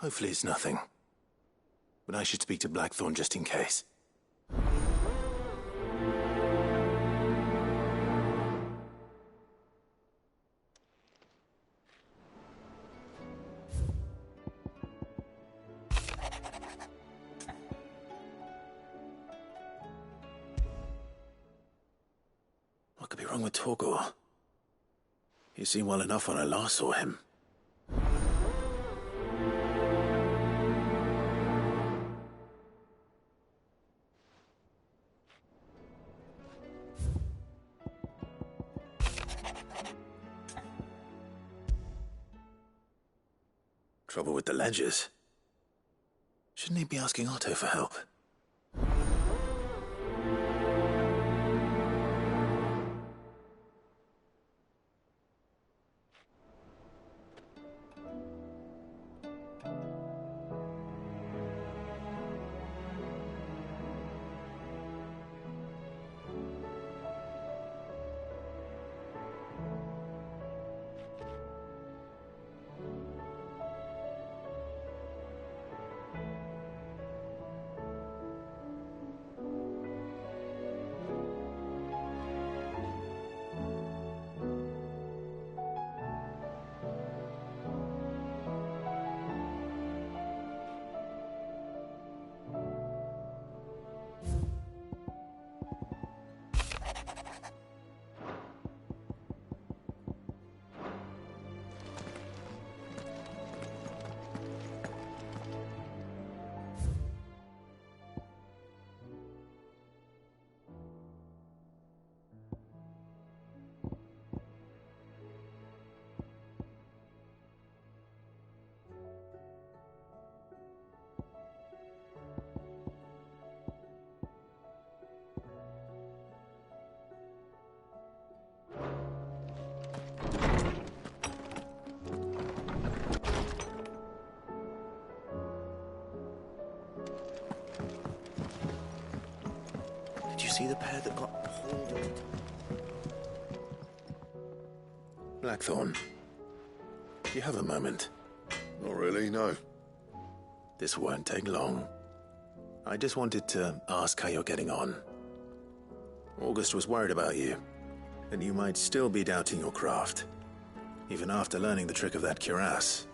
Hopefully it's nothing. But I should speak to Blackthorn just in case. What could be wrong with Torgor? He seemed well enough when I last saw him. Trouble with the ledgers. Shouldn't he be asking Otto for help? Did you see the pair that got pulled? Blackthorn, do you have a moment? Not really, no. This won't take long. I just wanted to ask how you're getting on. August was worried about you, and you might still be doubting your craft, even after learning the trick of that cuirass.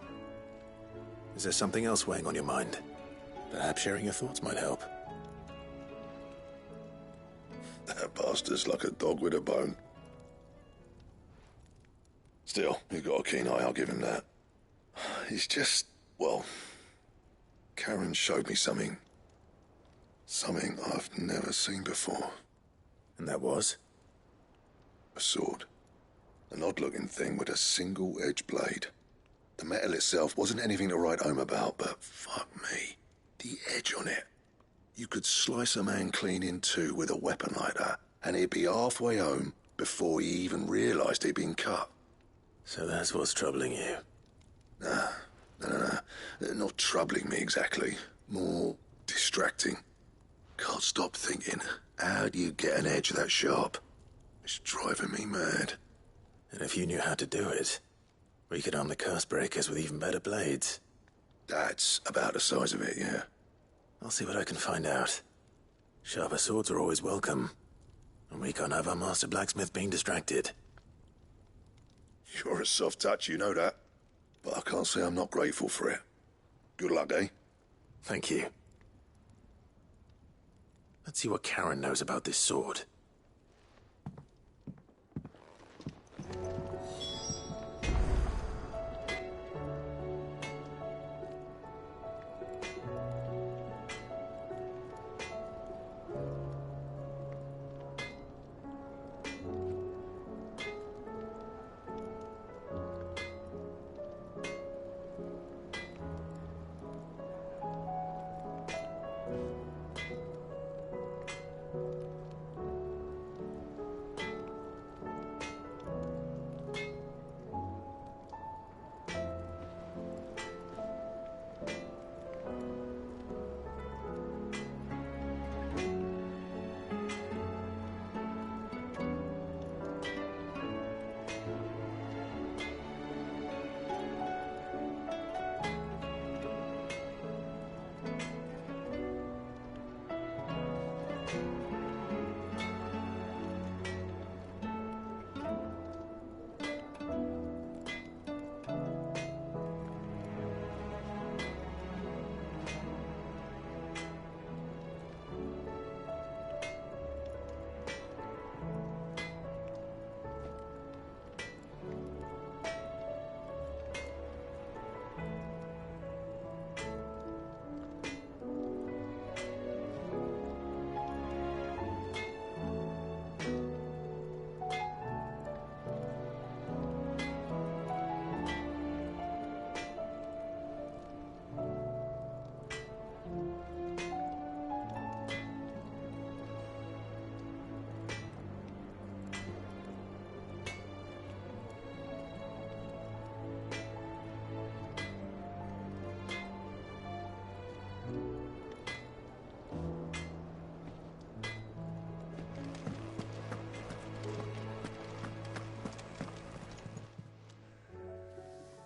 Is there something else weighing on your mind? Perhaps sharing your thoughts might help. That bastard's like a dog with a bone. Still, you've got a keen eye, I'll give him that. He's just, well, Karen showed me something. Something I've never seen before. And that was? A sword. An odd-looking thing with a single-edged blade. The metal itself wasn't anything to write home about, but fuck me, the edge on it. You could slice a man clean in two with a weapon like that, and he'd be halfway home before he even realised he'd been cut. So that's what's troubling you? No. Not troubling me exactly. More distracting. Can't stop thinking, how do you get an edge that sharp? It's driving me mad. And if you knew how to do it, we could arm the curse breakers with even better blades. That's about the size of it, yeah. I'll see what I can find out. Sharper swords are always welcome, and we can't have our master blacksmith being distracted. You're a soft touch, you know that. But I can't say I'm not grateful for it. Good luck, eh? Thank you. Let's see what Karen knows about this sword.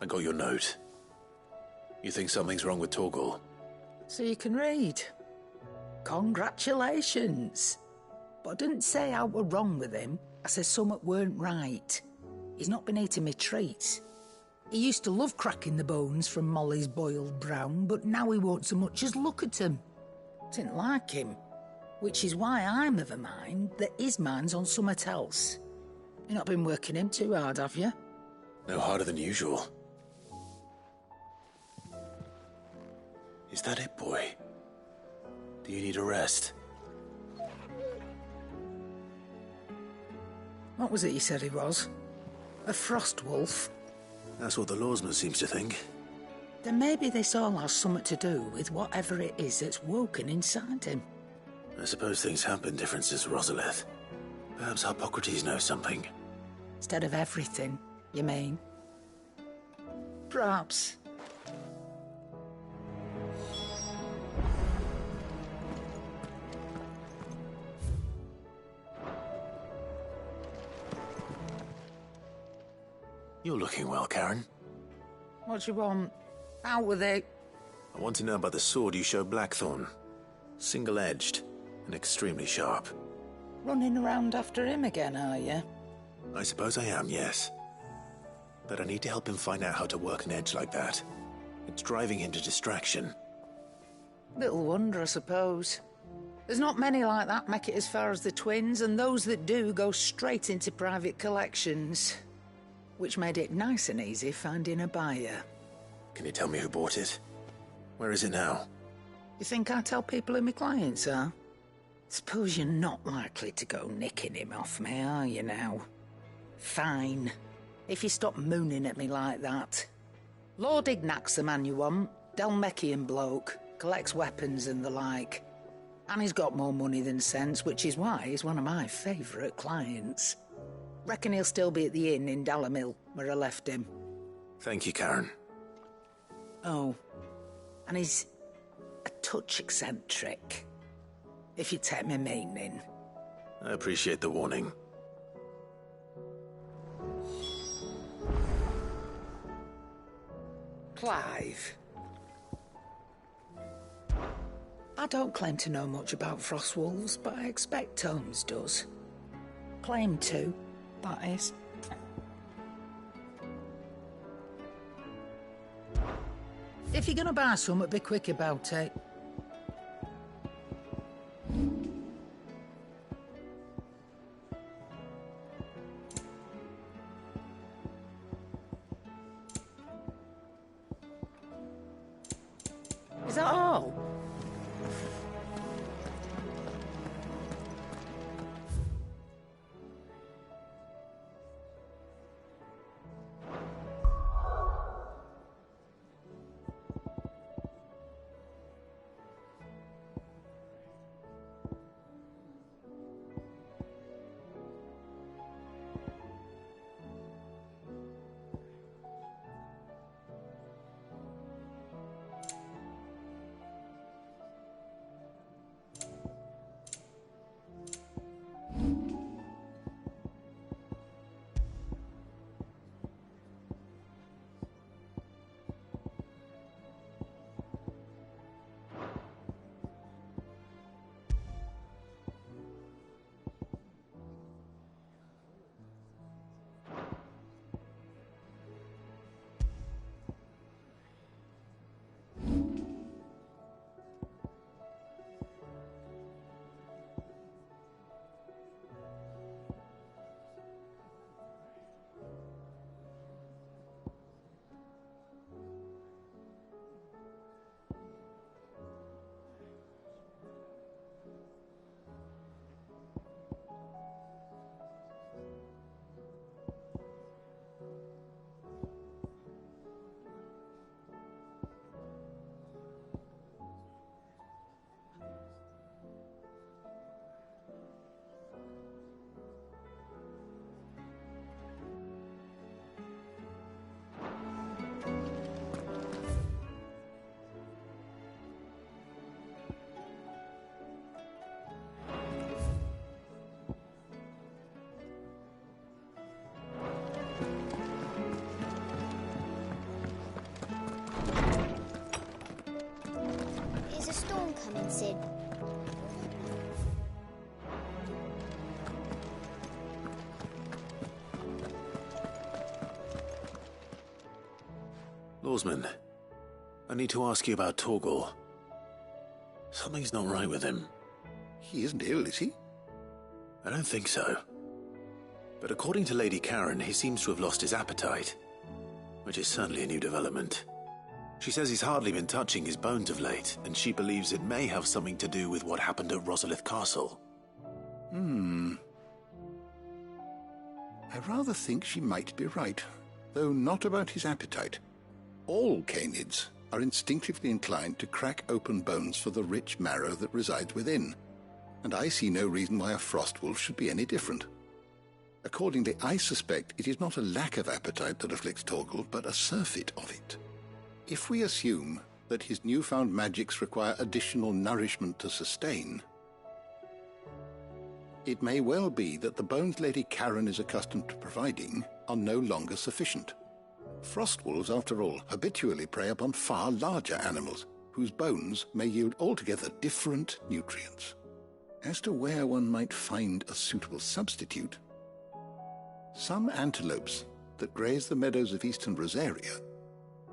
I got your note. You think something's wrong with Torgal? So you can read. Congratulations. But I didn't say I were wrong with him. I said something weren't right. He's not been eating me treats. He used to love cracking the bones from Molly's boiled brown, but now he won't so much as look at 'em. Didn't like him. Which is why I'm of a mind that his mind's on something else. You've not been working him too hard, have you? No harder than usual. Is that it, boy? Do you need a rest? What was it you said he was? A frost wolf? That's what the lawsman seems to think. Then maybe this all has something to do with whatever it is that's woken inside him. I suppose things have been different since Rosalith. Perhaps Hippocrates knows something. Instead of everything, you mean? Perhaps. You're looking well, Karen. What do you want? Out with it. I want to know about the sword you showed Blackthorn. Single-edged and extremely sharp. Running around after him again, are you? I suppose I am, yes. But I need to help him find out how to work an edge like that. It's driving him to distraction. Little wonder, I suppose. There's not many like that make it as far as the twins, and those that do go straight into private collections. Which made it nice and easy finding a buyer. Can you tell me who bought it? Where is it now? You think I tell people who my clients are? Suppose you're not likely to go nicking him off me, are you now? Fine. If you stop mooning at me like that. Lord Ignac's the man you want. Dalmekian bloke. Collects weapons and the like. And he's got more money than sense, which is why he's one of my favourite clients. Reckon he'll still be at the inn in Dalamil, where I left him. Thank you, Karen. Oh, and he's a touch eccentric, if you take my meaning. I appreciate the warning. Clive. I don't claim to know much about Frostwolves, but I expect Holmes does. Claim to, that is. If you're gonna buy something, be quick about it. Is that all? storm coming, Sid? Lawsman, I need to ask you about Torgal. Something's not right with him. He isn't ill, is he? I don't think so. But according to Lady Karen, he seems to have lost his appetite, which is certainly a new development. She says he's hardly been touching his bones of late, and she believes it may have something to do with what happened at Rosalith Castle. I rather think she might be right, though not about his appetite. All canids are instinctively inclined to crack open bones for the rich marrow that resides within, and I see no reason why a frostwolf should be any different. Accordingly, I suspect it is not a lack of appetite that afflicts Torgal, but a surfeit of it. If we assume that his newfound magics require additional nourishment to sustain, it may well be that the bones Lady Karen is accustomed to providing are no longer sufficient. Frostwolves, after all, habitually prey upon far larger animals, whose bones may yield altogether different nutrients. As to where one might find a suitable substitute, some antelopes that graze the meadows of eastern Rosaria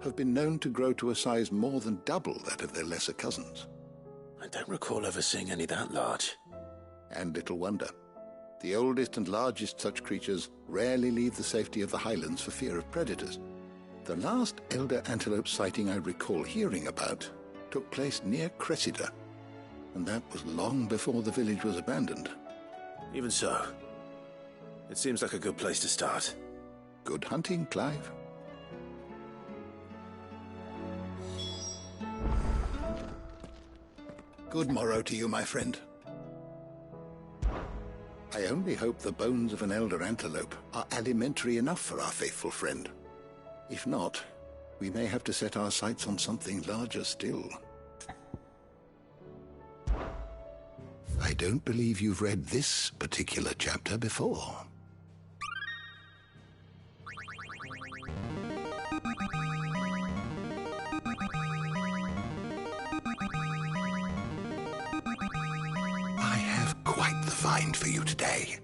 have been known to grow to a size more than double that of their lesser cousins. I don't recall ever seeing any that large. And little wonder. The oldest and largest such creatures rarely leave the safety of the highlands for fear of predators. The last elder antelope sighting I recall hearing about took place near Cressida, and that was long before the village was abandoned. Even so, it seems like a good place to start. Good hunting, Clive. Good morrow to you, my friend. I only hope the bones of an elder antelope are alimentary enough for our faithful friend. If not, we may have to set our sights on something larger still. I don't believe you've read this particular chapter before. I have quite the find for you today.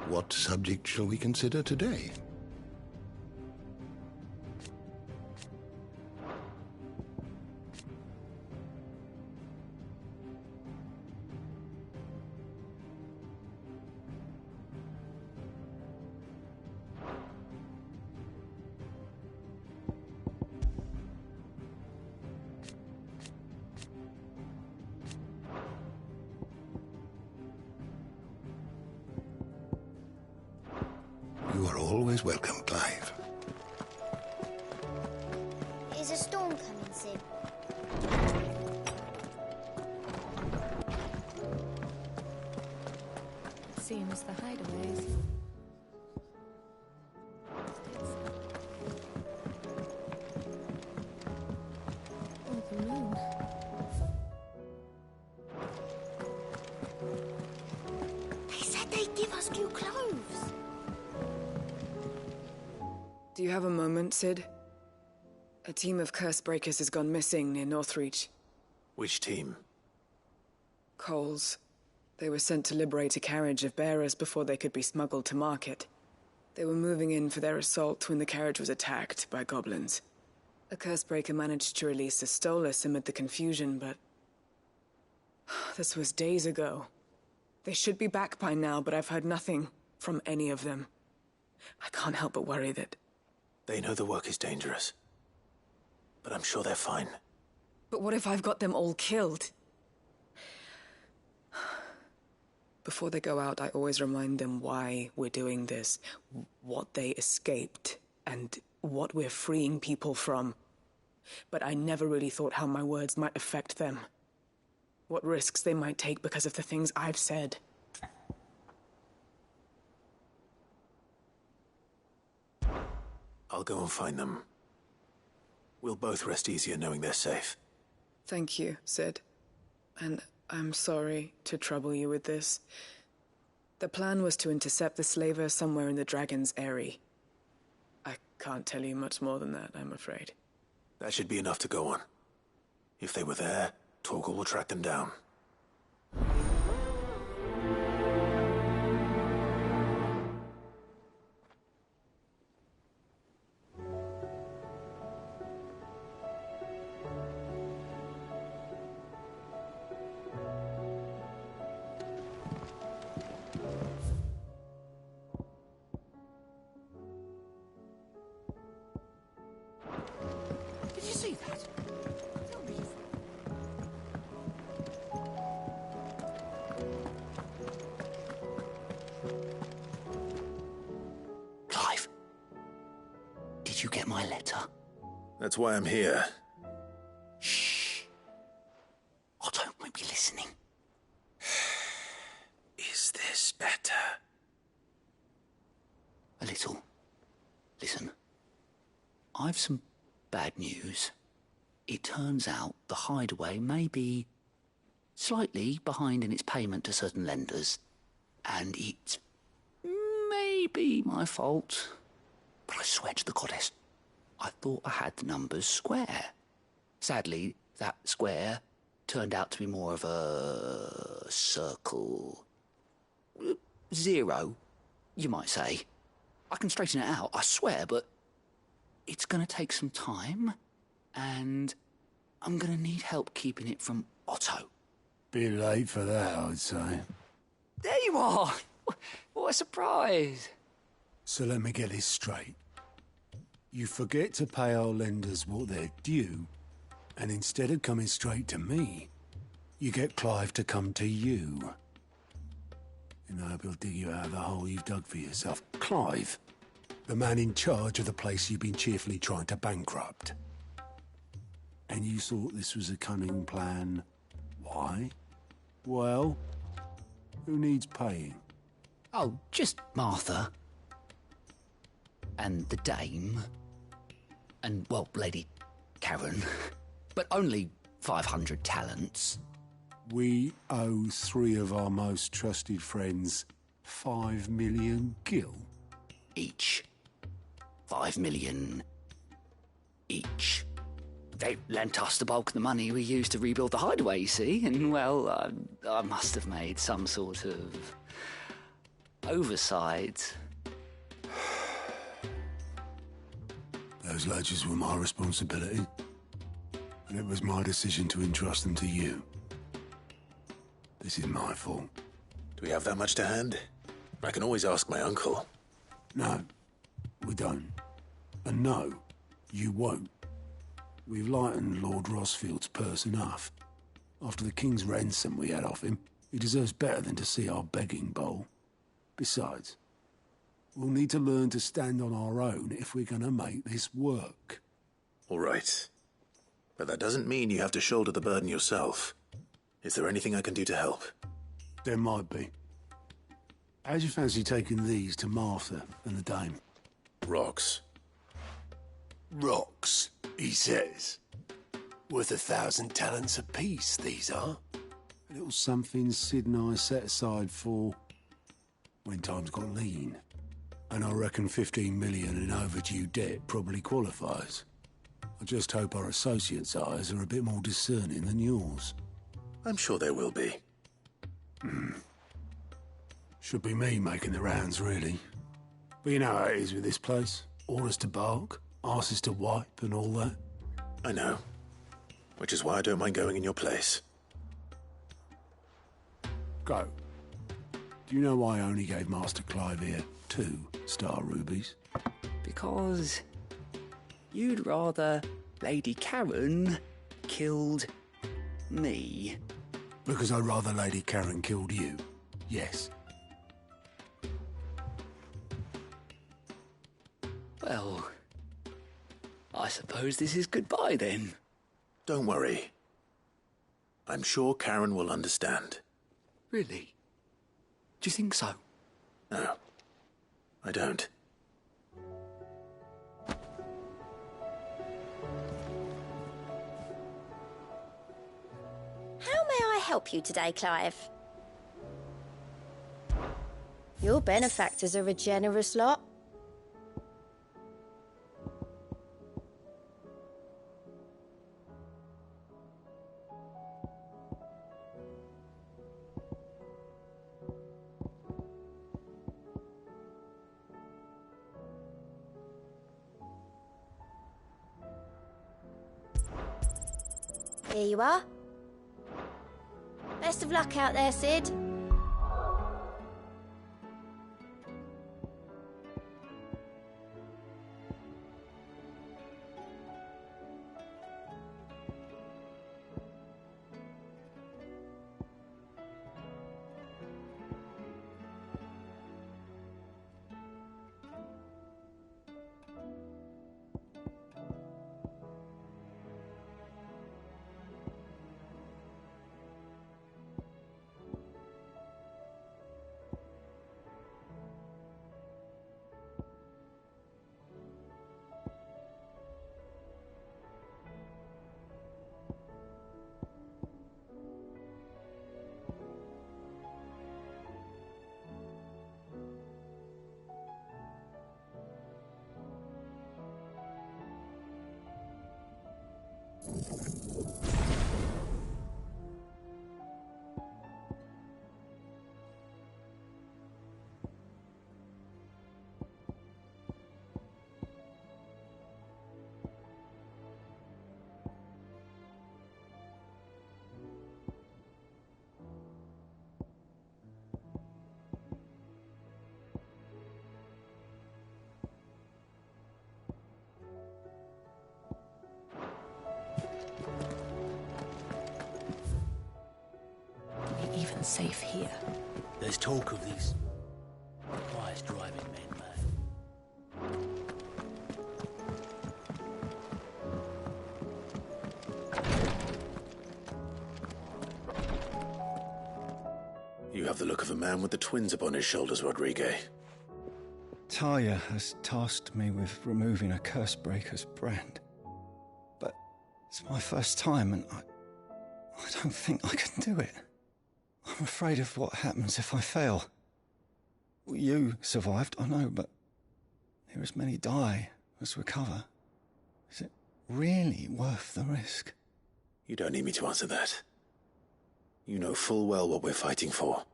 What subject shall we consider today? You are always welcome, Clive. Is a storm coming, Sid? It seems the hideaways. Oh, the moon. They said they'd give us new clothes. Do you have a moment, Sid? A team of Cursebreakers has gone missing near Northreach. Which team? Coles. They were sent to liberate a carriage of bearers before they could be smuggled to market. They were moving in for their assault when the carriage was attacked by goblins. A Cursebreaker managed to release a Stolas amid the confusion, but... this was days ago. They should be back by now, but I've heard nothing from any of them. I can't help but worry that... They know the work is dangerous, but I'm sure they're fine. But what if I've got them all killed? Before they go out, I always remind them why we're doing this, what they escaped, and what we're freeing people from. But I never really thought how my words might affect them. What risks they might take because of the things I've said. I'll go and find them. We'll both rest easier knowing they're safe. Thank you, Sid. And I'm sorry to trouble you with this. The plan was to intercept the slaver somewhere in the Dragon's Eyrie. I can't tell you much more than that, I'm afraid. That should be enough to go on. If they were there, Torgal will track them down. Did you see that? Tell me. Clive, did you get my letter? That's why I'm here. Shh. Otto might be listening. Is this better? A little. Listen, I've some bad news. It turns out the hideaway may be slightly behind in its payment to certain lenders, and it may be my fault. But I swear to the goddess, I thought I had the numbers square. Sadly, that square turned out to be more of a circle. 0, you might say. I can straighten it out, I swear, but it's going to take some time, and I'm going to need help keeping it from Otto. Bit late for that, I'd say. There you are! What a surprise! So let me get this straight. You forget to pay our lenders what they're due, and instead of coming straight to me, you get Clive to come to you. And I hope he'll dig you out of the hole you've dug for yourself. Clive, the man in charge of the place you've been cheerfully trying to bankrupt. And you thought this was a cunning plan. Why? Well, who needs paying? Oh, just Martha. And the dame. And, well, Lady Karen. But only 500 talents. We owe 3 of our most trusted friends 5 million gil. Each. 5 million each. They lent us the bulk of the money we used to rebuild the hideaway, you see, and, well, I must have made some sort of oversight. Those ledgers were my responsibility, and it was my decision to entrust them to you. This is my fault. Do we have that much to hand? I can always ask my uncle. No, we don't. And no, you won't. We've lightened Lord Rosfield's purse enough. After the king's ransom we had off him, he deserves better than to see our begging bowl. Besides, we'll need to learn to stand on our own if we're going to make this work. All right. But that doesn't mean you have to shoulder the burden yourself. Is there anything I can do to help? There might be. How'd you fancy taking these to Martha and the dame? Rocks. Rocks, he says. Worth 1,000 talents apiece, these are. A little something Sid and I set aside for when times got lean. And I reckon 15 million in overdue debt probably qualifies. I just hope our associates' eyes are a bit more discerning than yours. I'm sure there will be. Should be me making the rounds, really. But you know how it is with this place. Orders to bark, arses to wipe, and all that. I know. Which is why I don't mind going in your place. Go. Do you know why I only gave Master Clive here 2 star rubies? Because you'd rather Lady Karen killed me. Because I'd rather Lady Karen killed you. Yes. Well, I suppose this is goodbye then. Don't worry. I'm sure Karen will understand. Really? Do you think so? No, I don't. How may I help you today, Clive? Your benefactors are a generous lot. Here you are. Best of luck out there, Sid. Even safe here. There's talk of these guys driving men mad. You have the look of a man with the twins upon his shoulders, Rodrigue. Talia has tasked me with removing a Cursebreaker's brand. But it's my first time and I don't think I can do it. I'm afraid of what happens if I fail. You survived, I know, but near as many die as recover. Is it really worth the risk? You don't need me to answer that. You know full well what we're fighting for.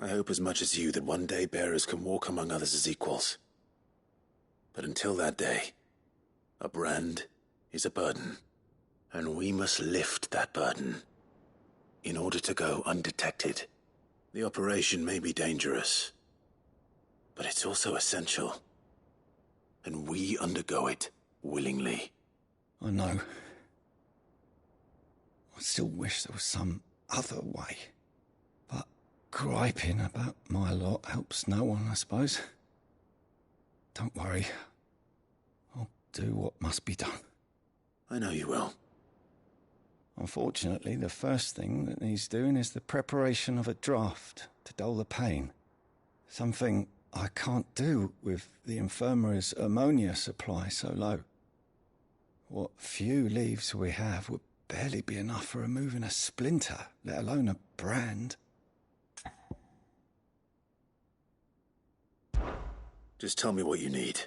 I hope as much as you that one day bearers can walk among others as equals. But until that day, a brand is a burden, and we must lift that burden. In order to go undetected. The operation may be dangerous, but it's also essential. And we undergo it willingly. I know. I still wish there was some other way. But griping about my lot helps no one, I suppose. Don't worry. I'll do what must be done. I know you will. Unfortunately, the first thing that needs doing is the preparation of a draft to dull the pain. Something I can't do with the infirmary's ammonia supply so low. What few leaves we have would barely be enough for removing a splinter, let alone a brand. Just tell me what you need.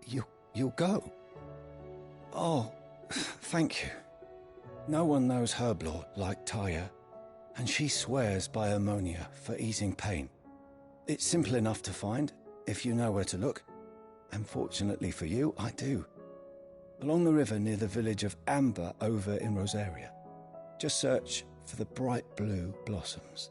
You'll go? Oh, thank you. No one knows Herblore like Taya, and she swears by ammonia for easing pain. It's simple enough to find, if you know where to look. And fortunately for you, I do. Along the river near the village of Amber over in Rosaria. Just search for the bright blue blossoms.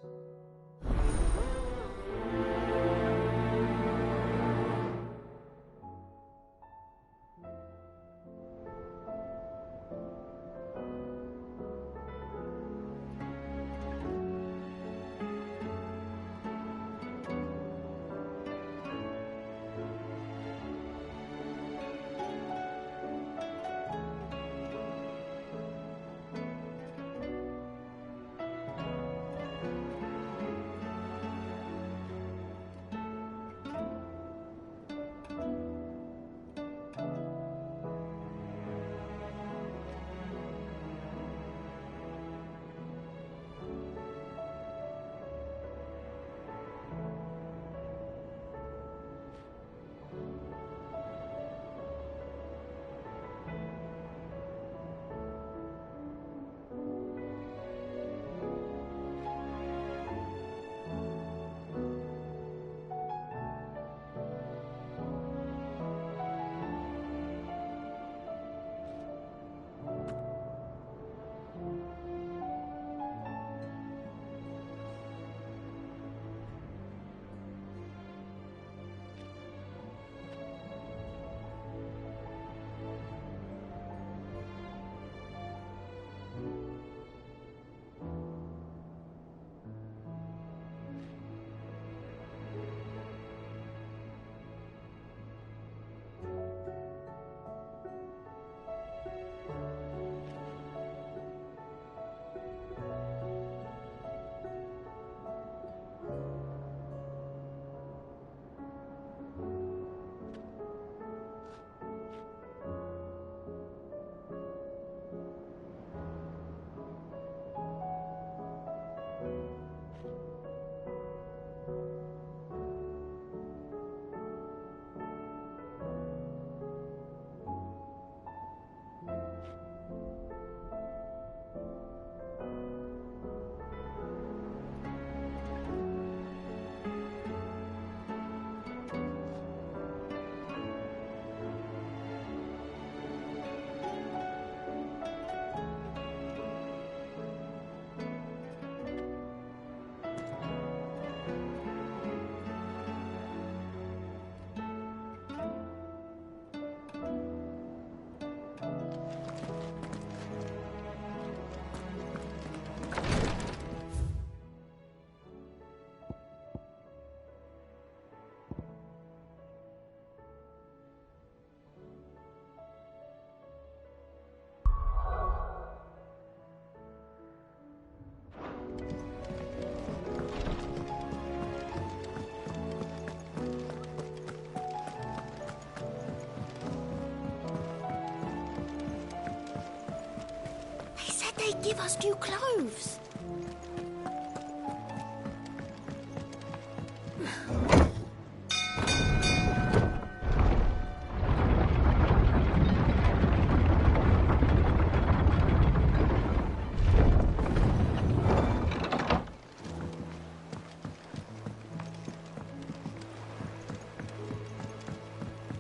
they give us new clothes?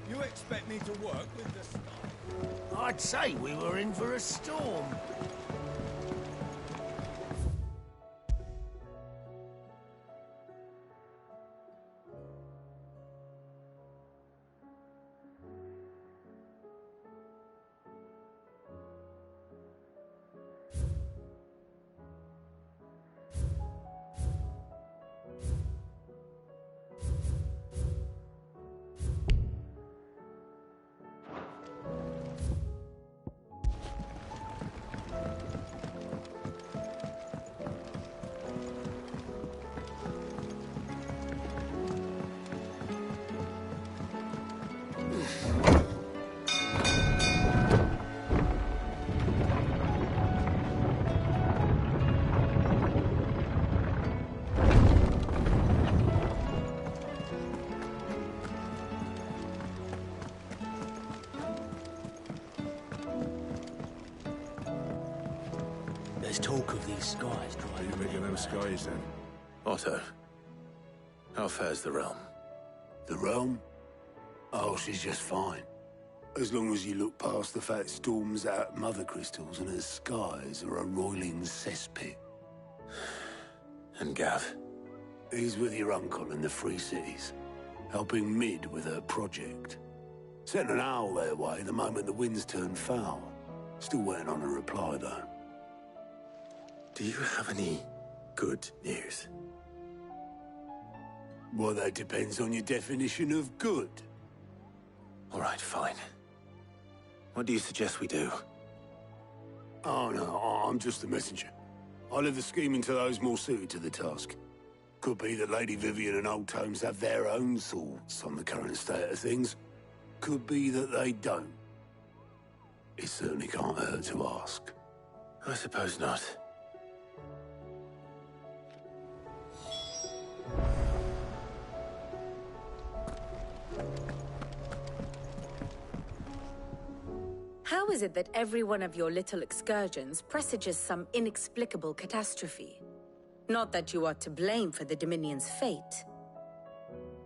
You expect me to work with the stuff? I'd say we were in for a storm. There's talk of these skies drying. You making them skies then? Otto, how fares the realm? The realm? Oh, she's just fine. As long as you look past the fat storms out mother crystals and her skies are a roiling cesspit. And Gav? He's with your uncle in the Free Cities, helping Mid with her project. Sent an owl their way the moment the winds turned foul. Still waiting on a reply, though. Do you have any good news? Well, that depends on your definition of good. All right, fine. What do you suggest we do? Oh, no, I'm just the messenger. I leave the scheming to those more suited to the task. Could be that Lady Vivian and Old Tomes have their own thoughts on the current state of things. Could be that they don't. It certainly can't hurt to ask. I suppose not. How is it that every one of your little excursions presages some inexplicable catastrophe? Not that you are to blame for the Dominion's fate.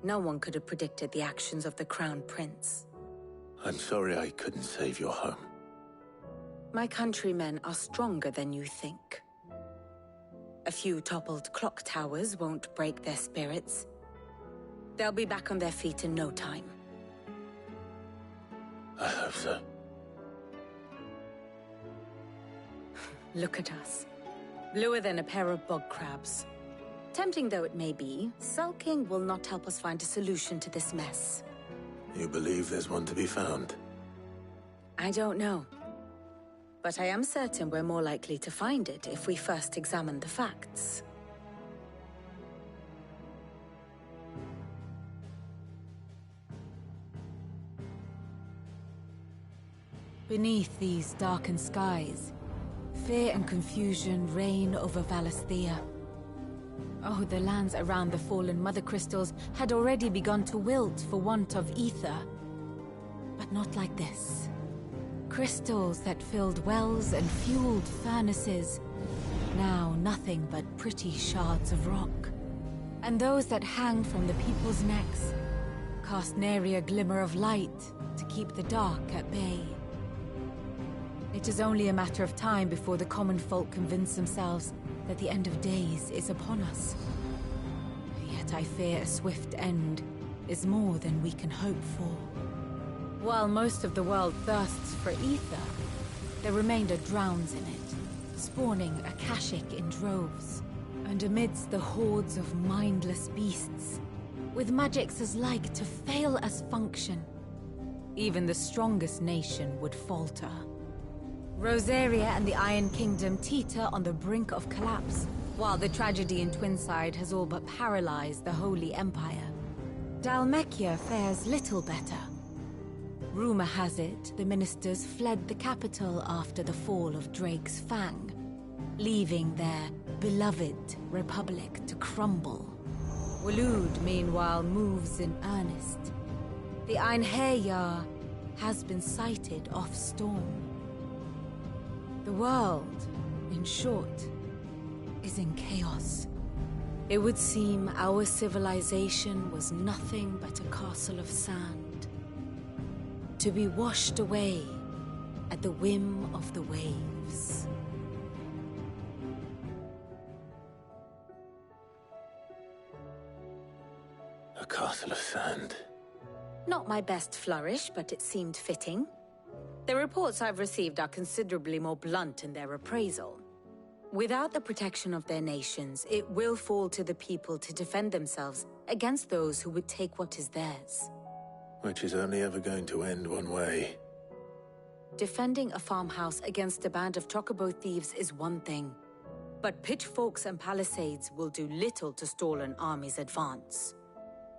No one could have predicted the actions of the Crown Prince. I'm sorry I couldn't save your home. My countrymen are stronger than you think. A few toppled clock towers won't break their spirits. They'll be back on their feet in no time. I hope so. Look at us. Bluer than a pair of bog crabs. Tempting though it may be, sulking will not help us find a solution to this mess. You believe there's one to be found? I don't know. But I am certain we're more likely to find it if we first examine the facts. Beneath these darkened skies, fear and confusion reign over Valisthea. Oh, the lands around the fallen mother crystals had already begun to wilt for want of ether. But not like this. Crystals that filled wells and fueled furnaces, now nothing but pretty shards of rock. And those that hang from the people's necks cast nary a glimmer of light to keep the dark at bay. It is only a matter of time before the common folk convince themselves that the end of days is upon us. Yet I fear a swift end is more than we can hope for. While most of the world thirsts for ether, the remainder drowns in it, spawning Akashic in droves. And amidst the hordes of mindless beasts, with magics as like to fail as function, even the strongest nation would falter. Rosaria and the Iron Kingdom teeter on the brink of collapse, while the tragedy in Twinside has all but paralyzed the Holy Empire. Dalmekia fares little better. Rumor has it the ministers fled the capital after the fall of Drake's Fang, leaving their beloved republic to crumble. Waloed, meanwhile, moves in earnest. The Einherjar has been sighted off Storm. The world, in short, is in chaos. It would seem our civilization was nothing but a castle of sand, to be washed away at the whim of the waves. A castle of sand. Not my best flourish, but it seemed fitting. The reports I've received are considerably more blunt in their appraisal. Without the protection of their nations, it will fall to the people to defend themselves against those who would take what is theirs. Which is only ever going to end one way. Defending a farmhouse against a band of chocobo thieves is one thing, but pitchforks and palisades will do little to stall an army's advance.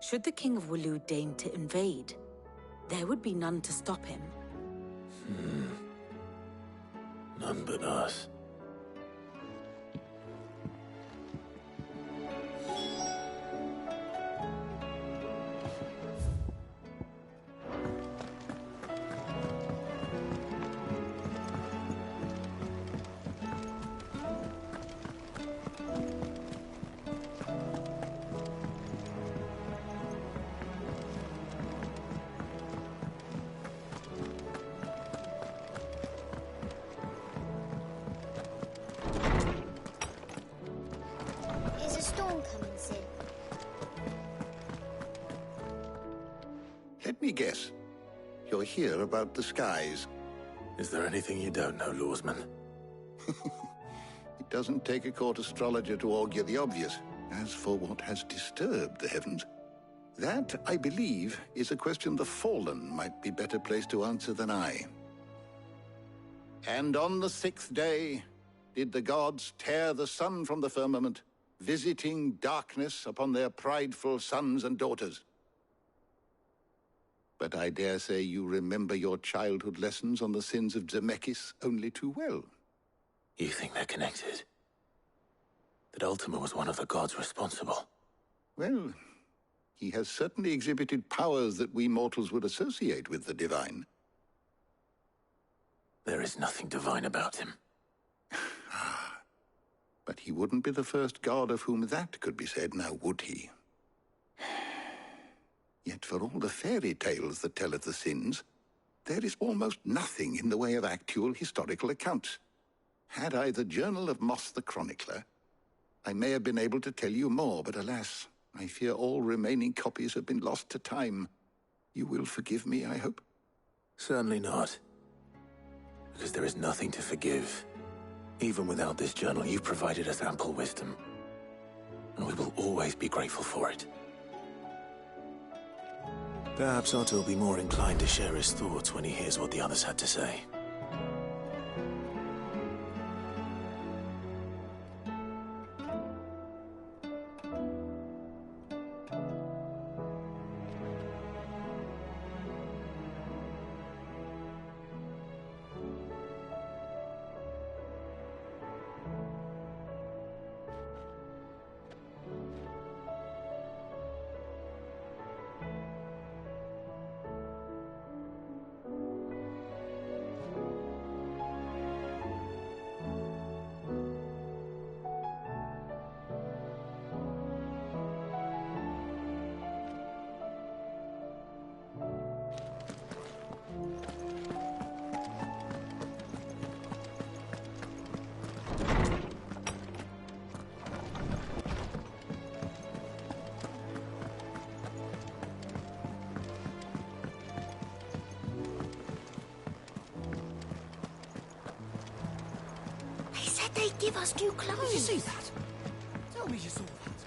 Should the King of Waloed deign to invade, there would be none to stop him. None but us. Let me guess. You're here about the skies. Is there anything you don't know, Lawsman? It doesn't take a court astrologer to augur the obvious. As for what has disturbed the heavens, that, I believe, is a question the Fallen might be better placed to answer than I. And on the 6th day did the gods tear the sun from the firmament, visiting darkness upon their prideful sons and daughters. But I dare say you remember your childhood lessons on the sins of Zemeckis only too well. You think they're connected? That Ultima was one of the gods responsible? Well, he has certainly exhibited powers that we mortals would associate with the divine. There is nothing divine about him. But he wouldn't be the first god of whom that could be said, now would he? Yet for all the fairy tales that tell of the sins, there is almost nothing in the way of actual historical accounts. Had I the Journal of Moss the Chronicler, I may have been able to tell you more, but alas, I fear all remaining copies have been lost to time. You will forgive me, I hope? Certainly not. Because there is nothing to forgive. Even without this journal, you've provided us ample wisdom. And we will always be grateful for it. Perhaps Otto will be more inclined to share his thoughts when he hears what the others had to say. They give us new clothes. Did you see that? Tell me you saw that.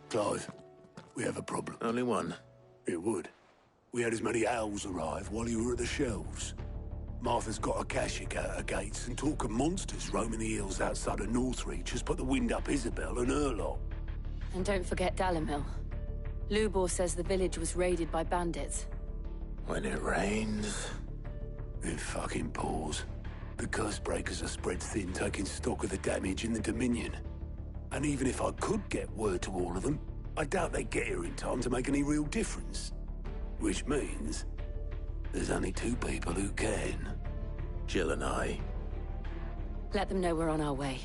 Clive, we have a problem. Only one? It would. We had as many owls arrive while you were at the shelves. Martha's got a cashier at her gates, and talk of monsters roaming the hills outside of Northreach has put the wind up Isabel and her lot. And don't forget Dalimil. Lubor says the village was raided by bandits. When it rains, Then fucking pause. The curse breakers are spread thin, taking stock of the damage in the Dominion. And even if I could get word to all of them, I doubt they'd get here in time to make any real difference. Which means there's only two people who can. Jill and I. Let them know we're on our way.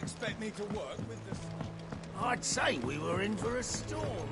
Expect me to work with this? I'd say we were in for a storm.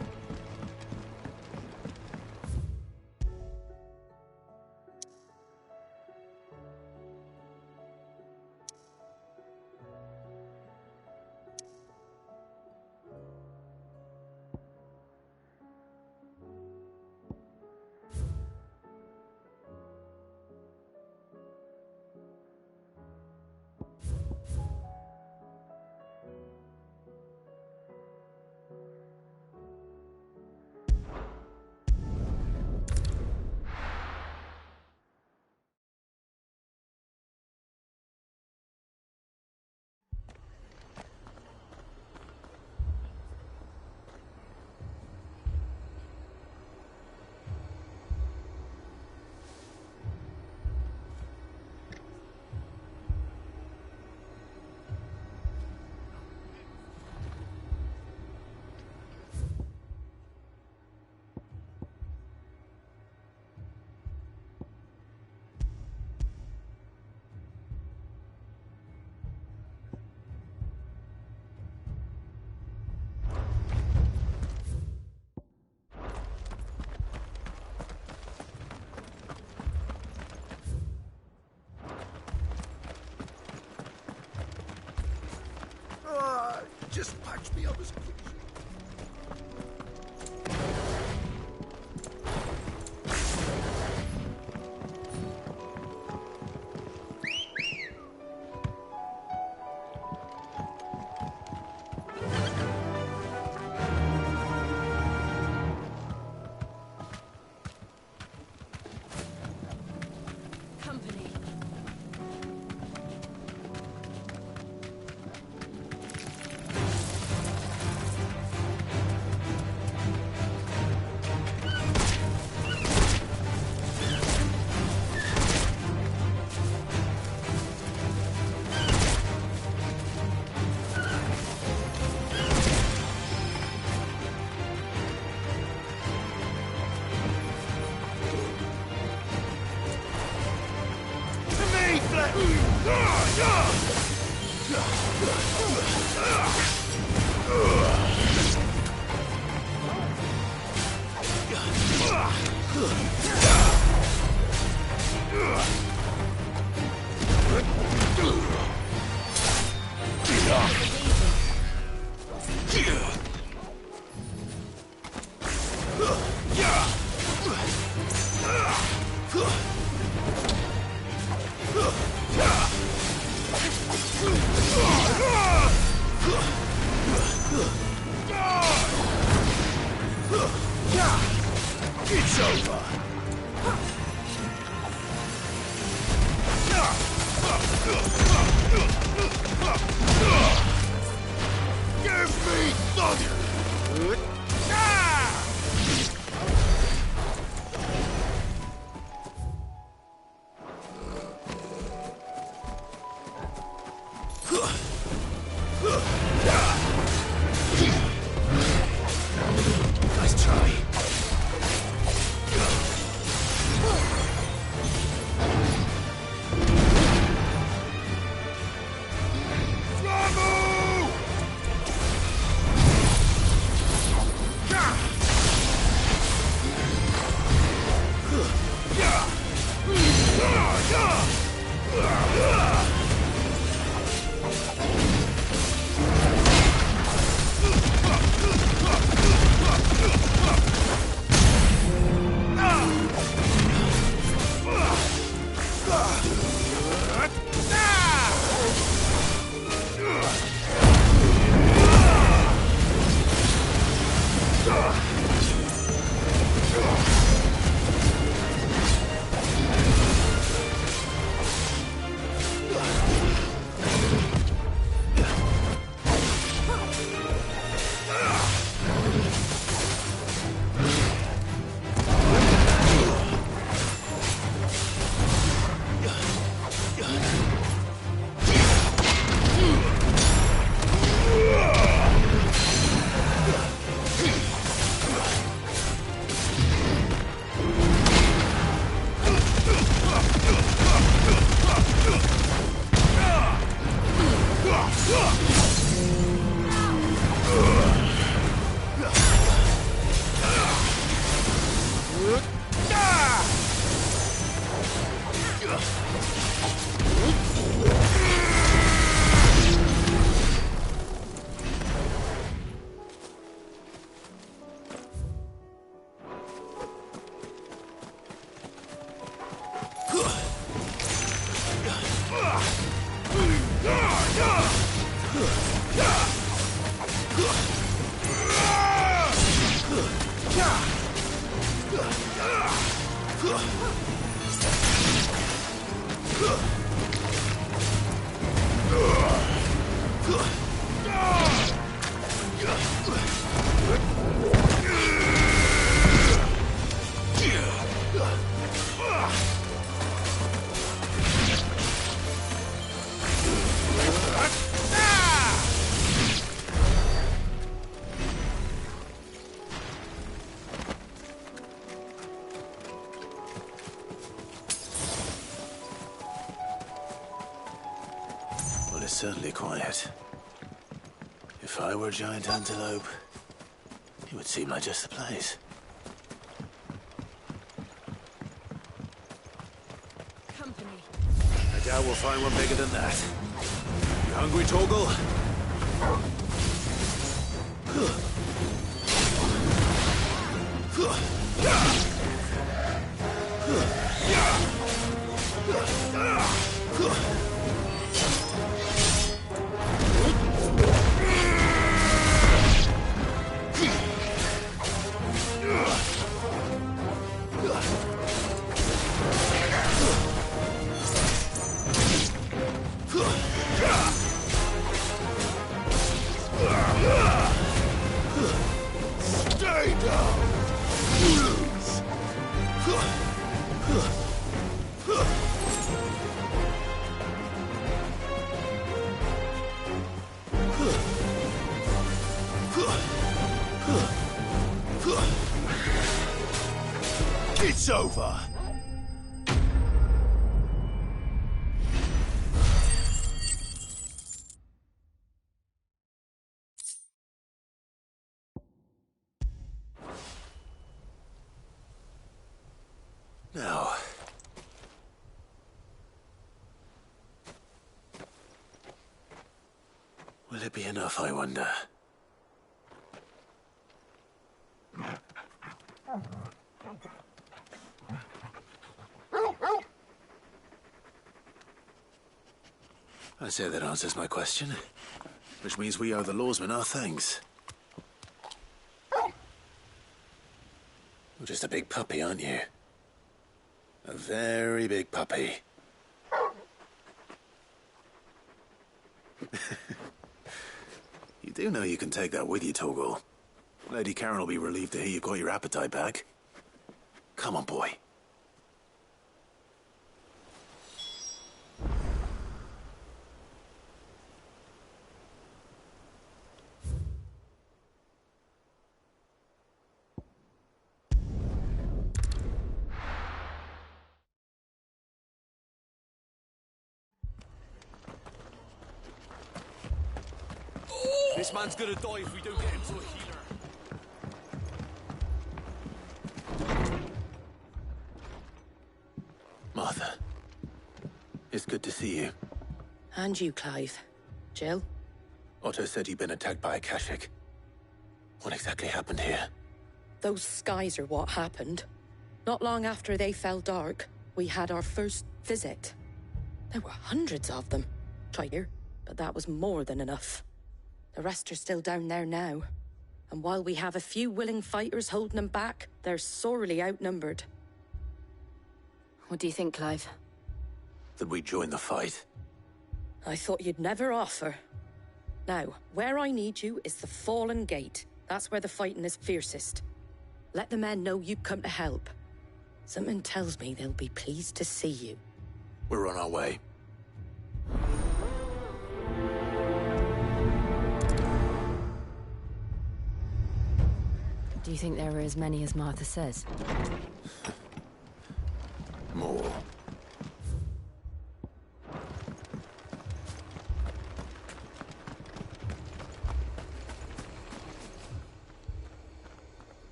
Just patch me up as quick as you It's over. Give me thunder! Nice try. It's certainly quiet. If I were a giant antelope, it would seem like just the place. Company. I doubt we'll find one bigger than that. You hungry, Torgal? It's over. Now, will it be enough, I wonder? I say that answers my question, which means we owe the lawsmen our thanks. You're just a big puppy, aren't you? A very big puppy. You do know you can take that with you, Torgal. Lady Karen will be relieved to hear you've got your appetite back. Come on, boy. This man's gonna die if we don't get him to a healer. Martha. It's good to see you. And you, Clive. Jill? Otto said you'd been attacked by a Kashik. What exactly happened here? Those skies are what happened. Not long after they fell dark, we had our first visit. There were hundreds of them. Try here, but that was more than enough. The rest are still down there now. And while we have a few willing fighters holding them back, they're sorely outnumbered. What do you think, Clive? That we join the fight. I thought you'd never offer. Now, where I need you is the Fallen Gate. That's where the fighting is fiercest. Let the men know you come to help. Something tells me they'll be pleased to see you. We're on our way. Do you think there are as many as Martha says? More.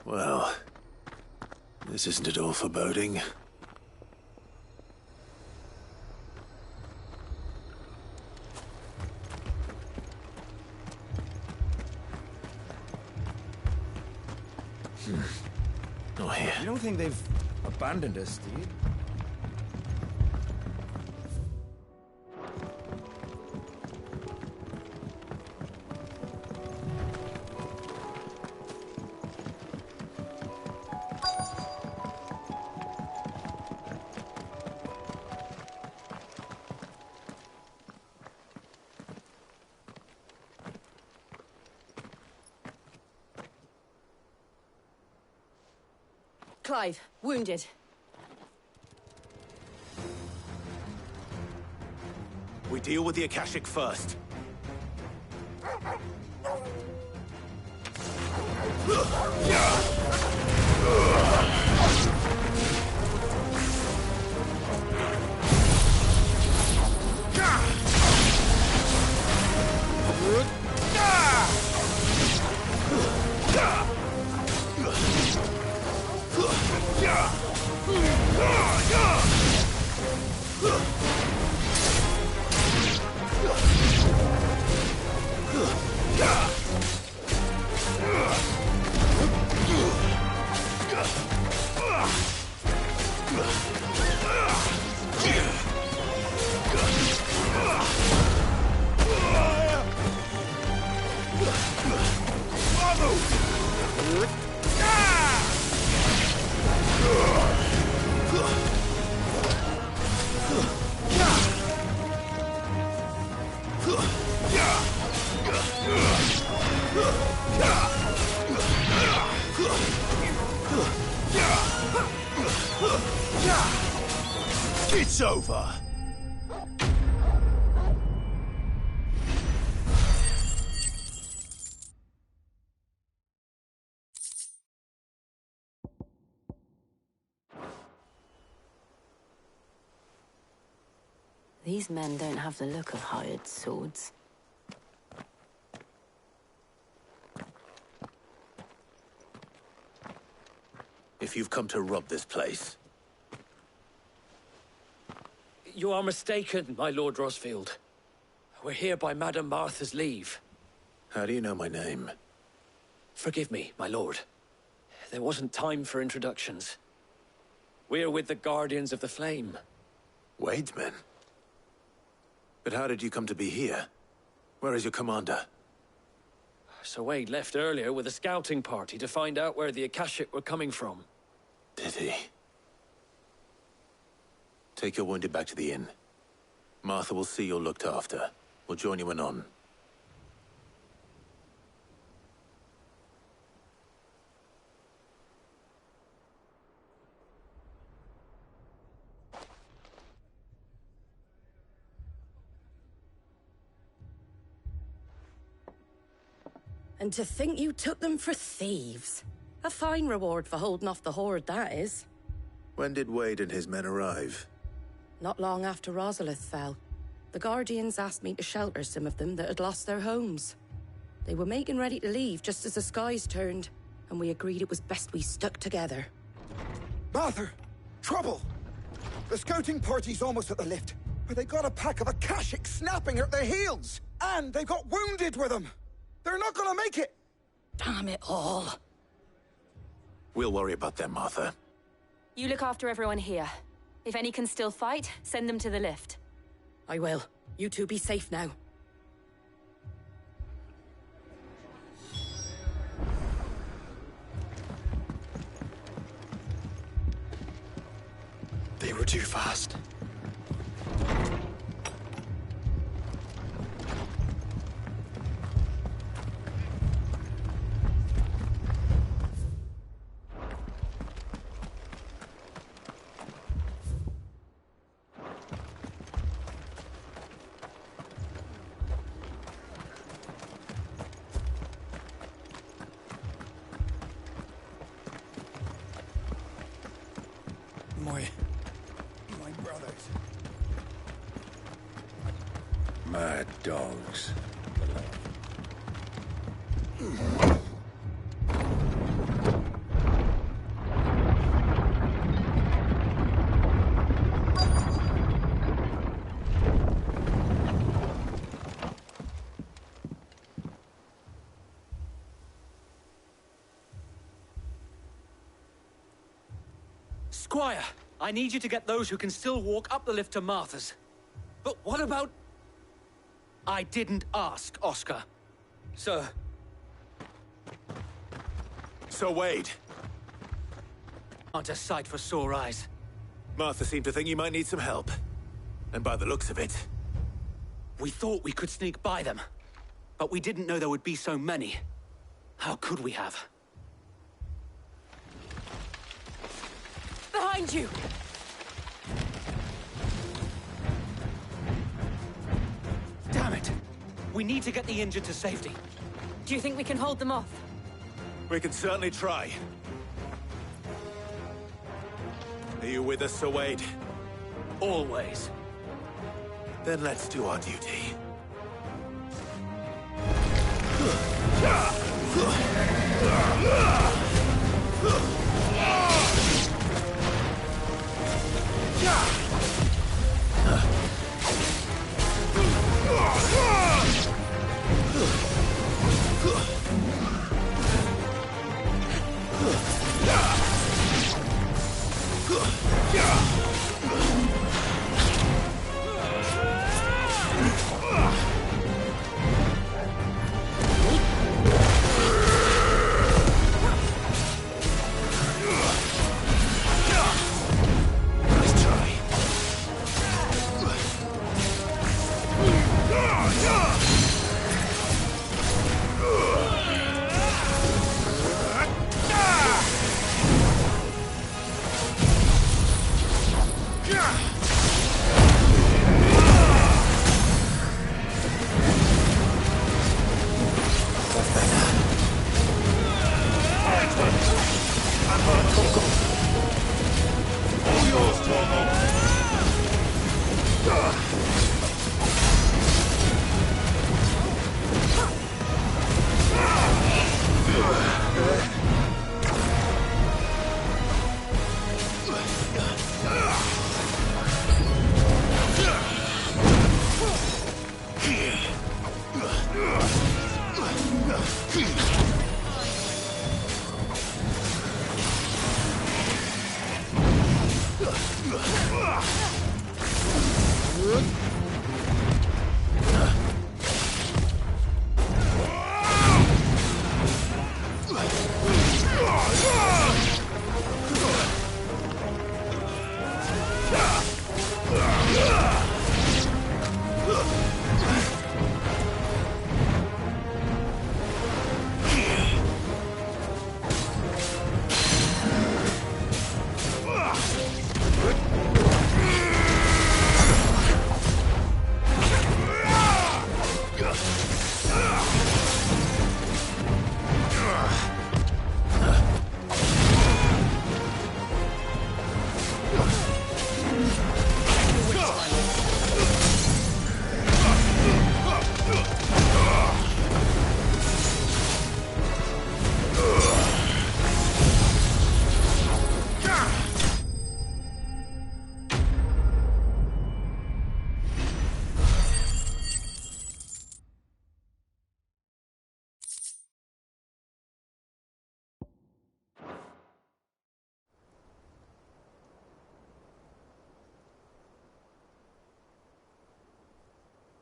Well, this isn't at all foreboding. Not here. You don't think they've abandoned us, do you? Clive, wounded. We deal with the Akashic first. It's over. These men don't have the look of hired swords. If you've come to rob this place... You are mistaken, my Lord Rosfield. We're here by Madame Martha's leave. How do you know my name? Forgive me, my lord. There wasn't time for introductions. We're with the Guardians of the Flame. Wade's men? But how did you come to be here? Where is your commander? So Wade left earlier with a scouting party to find out where the Akashic were coming from. Did he? Take your wounded back to the inn. Martha will see you're looked after. We'll join you anon. And to think you took them for thieves. A fine reward for holding off the horde, that is. When did Wade and his men arrive? Not long after Rosalith fell. The Guardians asked me to shelter some of them that had lost their homes. They were making ready to leave just as the skies turned, and we agreed it was best we stuck together. Martha! Trouble! The scouting party's almost at the lift, but they got a pack of Akashic snapping at their heels! And they've got wounded with them! They're not gonna make it! Damn it all. We'll worry about them, Martha. You look after everyone here. If any can still fight, send them to the lift. I will. You two be safe now. They were too fast. My brothers. Mad dogs. Squire, I need you to get those who can still walk up the lift to Martha's. But what about... I didn't ask, Oscar. Sir. So Wade. Aren't a sight for sore eyes. Martha seemed to think you might need some help. And by the looks of it... We thought we could sneak by them. But we didn't know there would be so many. How could we have? Behind you! Damn it! We need to get the injured to safety. Do you think we can hold them off? We can certainly try. Are you with us, Sir Wade? Always. Then let's do our duty.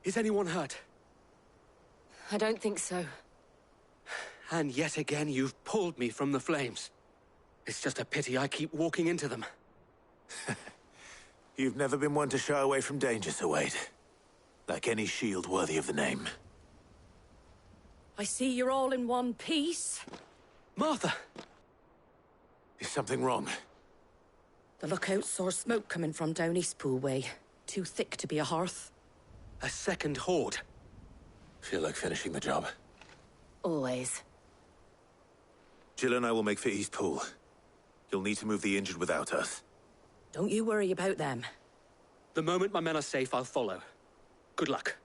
Is anyone hurt? I don't think so. And yet again, you've pulled me from the flames. It's just a pity I keep walking into them. You've never been one to shy away from danger, Sir Wade. Like any shield worthy of the name. I see you're all in one piece. Martha! Is something wrong? The lookout saw smoke coming from down Eastpool way. Too thick to be a hearth. A second horde. Feel like finishing the job. Always. Jill and I will make for Eastpool. You'll need to move the injured without us. Don't you worry about them. The moment my men are safe, I'll follow. Good luck.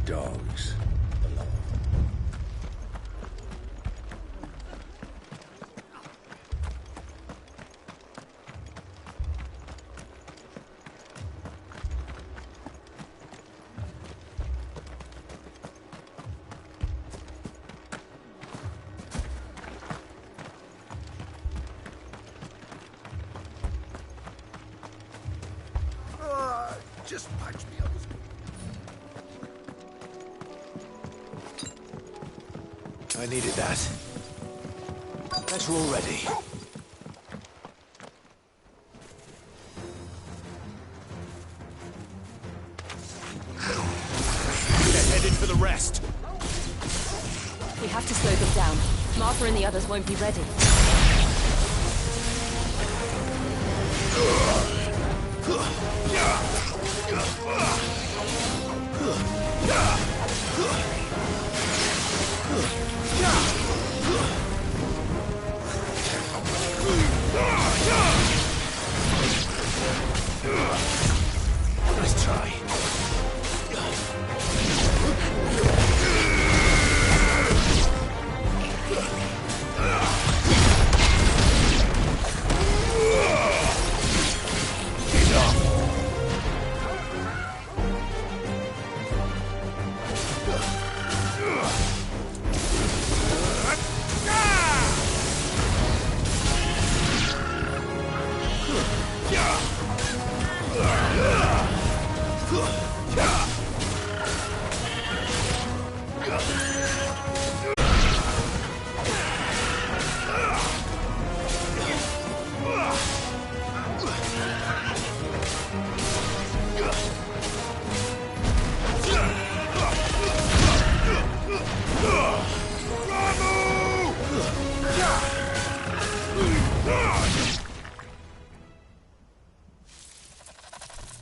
Dogs. Just patch me up. I needed that. Bet you're all ready. They're headed for the rest. We have to slow them down. Martha and the others won't be ready. Nice try.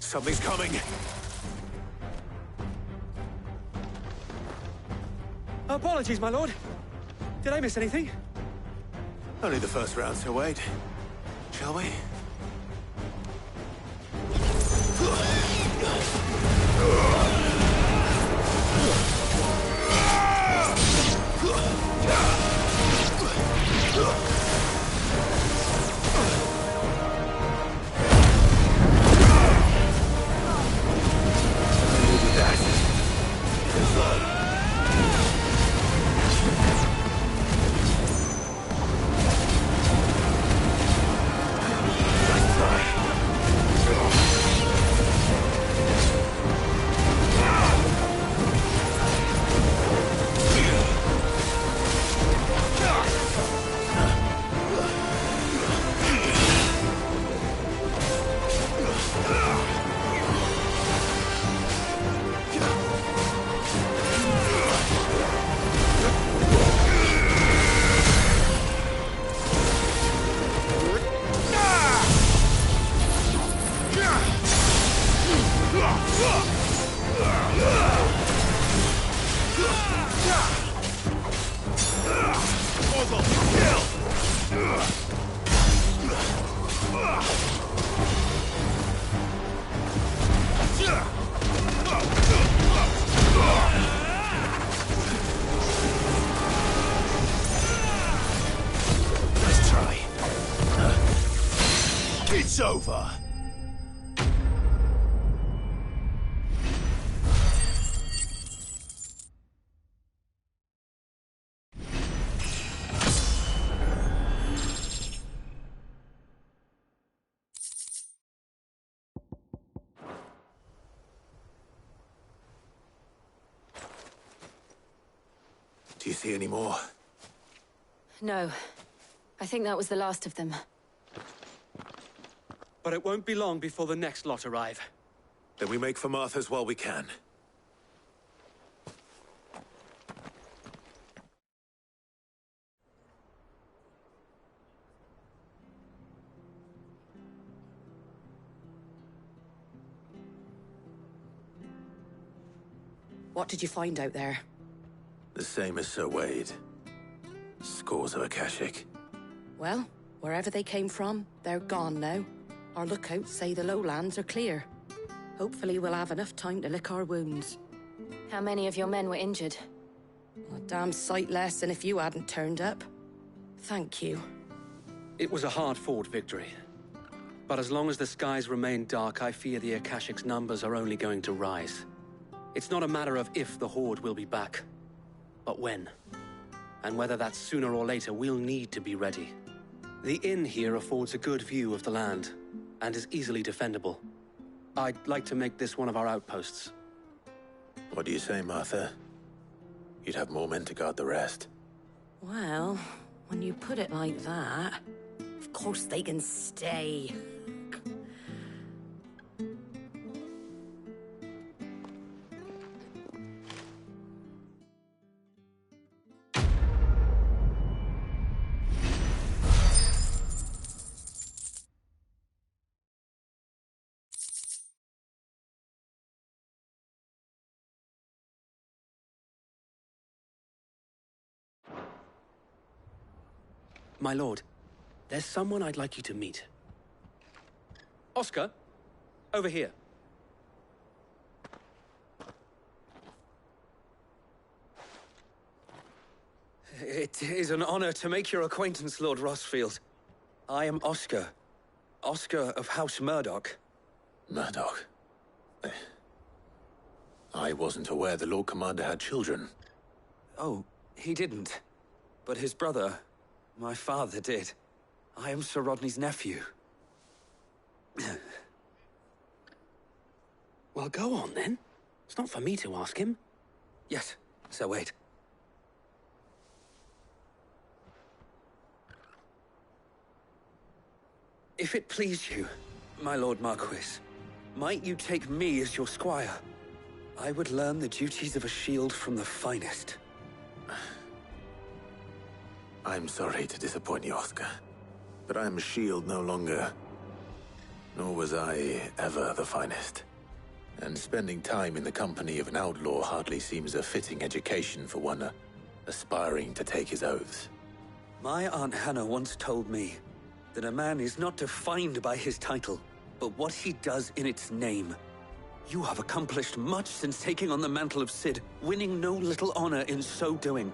Something's coming. Apologies, my lord. Did I miss anything? Only the first round, Sir Wade. Shall we? Let's try. It's over. Do you see any more? No. I think that was the last of them. But it won't be long before the next lot arrive. Then we make for Martha's while we can. What did you find out there? The same as Sir Wade. Scores of Akashic. Well, wherever they came from, they're gone now. Our lookouts say the lowlands are clear. Hopefully we'll have enough time to lick our wounds. How many of your men were injured? A damn sight less than if you hadn't turned up. Thank you. It was a hard-fought victory. But as long as the skies remain dark, I fear the Akashic's numbers are only going to rise. It's not a matter of if the Horde will be back, but when. And whether that's sooner or later, we'll need to be ready. The inn here affords a good view of the land, and is easily defendable. I'd like to make this one of our outposts. What do you say, Martha? You'd have more men to guard the rest. Well, when you put it like that, of course they can stay. My lord, there's someone I'd like you to meet. Oscar, over here. It is an honor to make your acquaintance, Lord Rosfield. I am Oscar. Oscar of House Murdoch. Murdoch? I wasn't aware the Lord Commander had children. Oh, he didn't. But his brother, my father, did. I am Sir Rodney's nephew. Well, go on, then. It's not for me to ask him. Yes, Sir Wade. If it please you, my Lord Marquis, might you take me as your squire? I would learn the duties of a shield from the finest. I'm sorry to disappoint you, Oscar, but I'm a shield no longer. Nor was I ever the finest. And spending time in the company of an outlaw hardly seems a fitting education for one aspiring to take his oaths. My Aunt Hannah once told me that a man is not defined by his title, but what he does in its name. You have accomplished much since taking on the mantle of Cid, winning no little honor in so doing.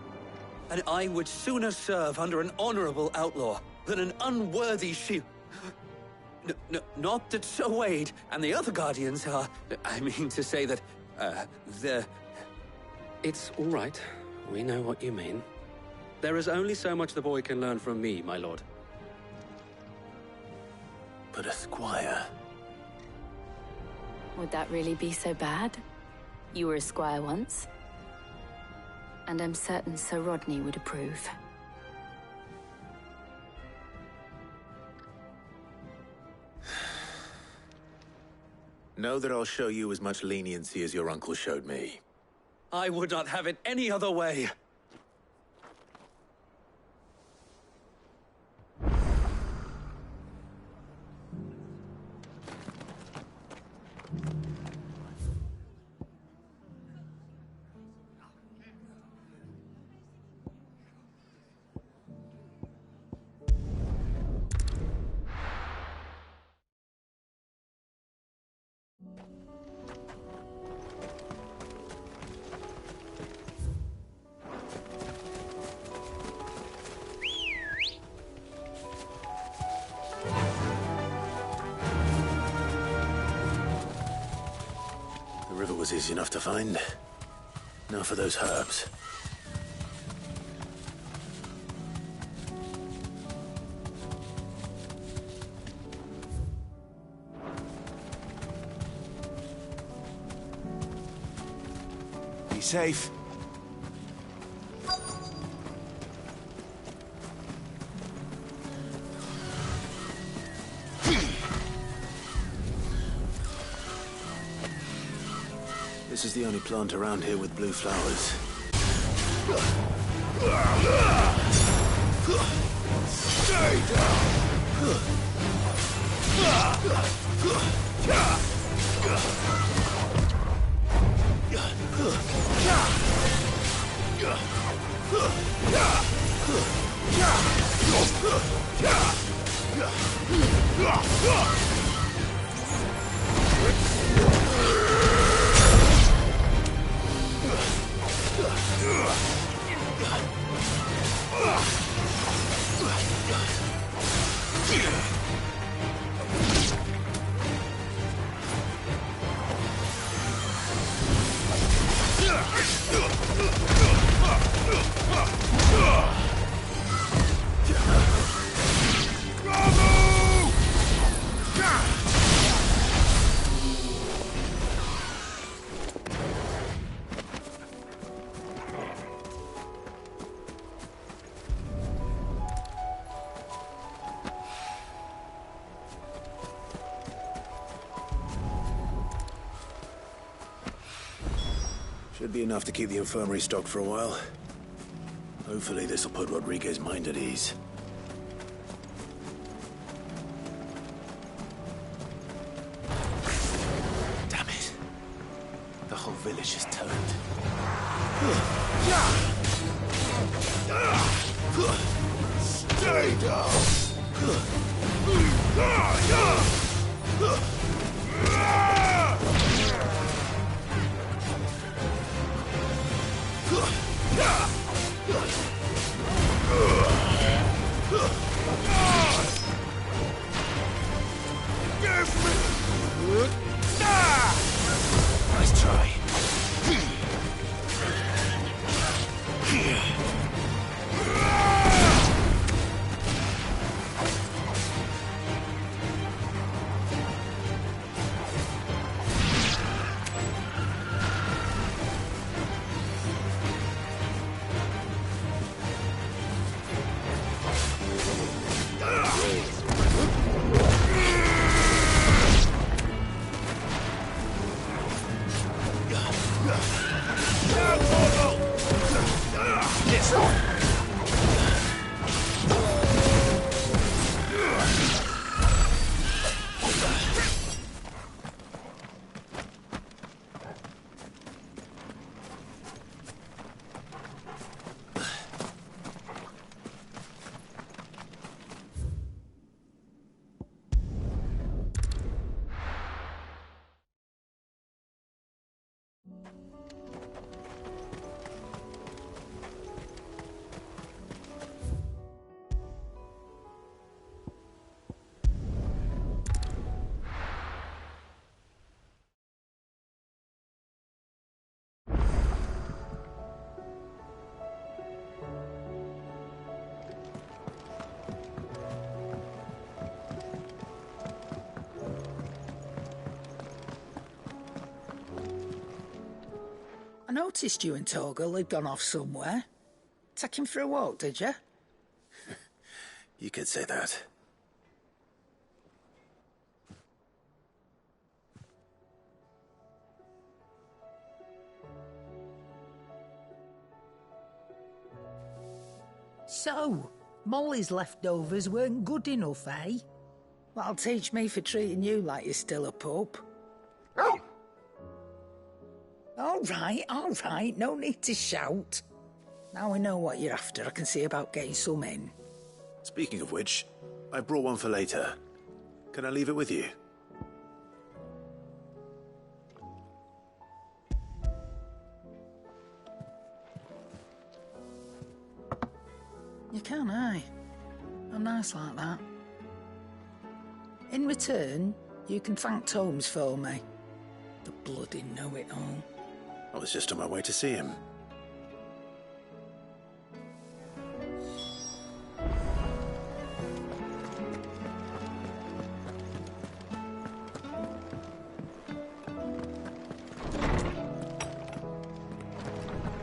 And I would sooner serve under an honorable outlaw than an unworthy shield. Not that Sir Wade and the other Guardians are... I mean to say that, they're... It's all right. We know what you mean. There is only so much the boy can learn from me, my lord. But a squire... Would that really be so bad? You were a squire once. And I'm certain Sir Rodney would approve. Know that I'll show you as much leniency as your uncle showed me. I would not have it any other way. The river was easy enough to find. Now for those herbs. Be safe. This is the only plant around here with blue flowers. Stay Should be enough to keep the infirmary stocked for a while. Hopefully this'll put Rodriguez's mind at ease. Damn it. The whole village is turned. Stay down! Nice try. I noticed you and Torgal had gone off somewhere. Take him for a walk, did you? You could say that. So, Molly's leftovers weren't good enough, eh? That'll teach me for treating you like you're still a pup. All right, no need to shout. Now we know what you're after, I can see about getting some in. Speaking of which, I brought one for later. Can I leave it with you? You can, aye. I'm nice like that. In return, you can thank Tomes for me. The bloody know-it-all. I was just on my way to see him.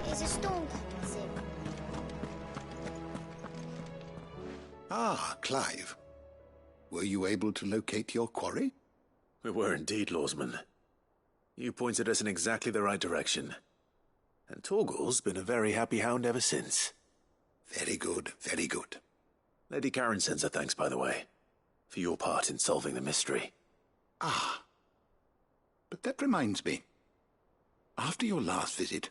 Is a storm coming soon? Ah, Clive. Were you able to locate your quarry? We were indeed, Lawsman. You pointed us in exactly the right direction. And Torgal's been a very happy hound ever since. Very good, very good. Lady Karen sends her thanks, by the way, for your part in solving the mystery. Ah. But that reminds me. After your last visit,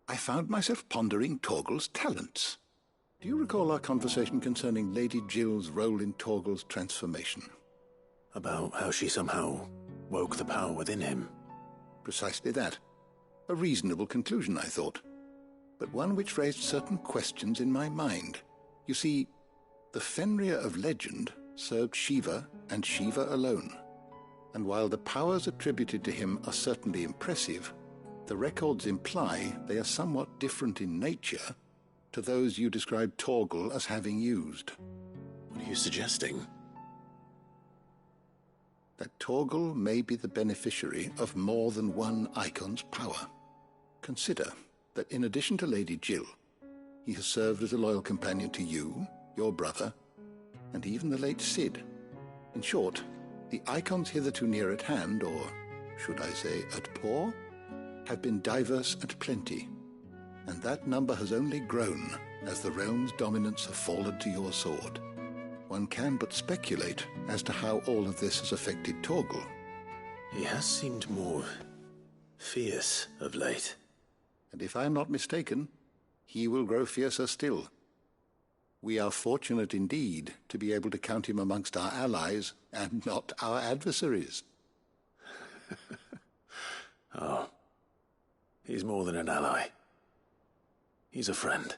I found myself pondering Torgal's talents. Do you recall our conversation concerning Lady Jill's role in Torgal's transformation? About how she somehow woke the power within him. Precisely that. A reasonable conclusion, I thought, but one which raised certain questions in my mind. You see, the Fenrir of legend served Shiva and Shiva alone, and while the powers attributed to him are certainly impressive, the records imply they are somewhat different in nature to those you described Torgal as having used. What are you suggesting? That Torgal may be the beneficiary of more than one Eikon's power. Consider that in addition to Lady Jill, he has served as a loyal companion to you, your brother, and even the late Cid. In short, the Eikons hitherto near at hand, or should I say at paw, have been diverse and plenty, and that number has only grown as the realm's dominance have fallen to your sword. One can but speculate as to how all of this has affected Torgal. He has seemed more fierce of late. And if I am not mistaken, he will grow fiercer still. We are fortunate indeed to be able to count him amongst our allies and not our adversaries. Oh, he's more than an ally. He's a friend.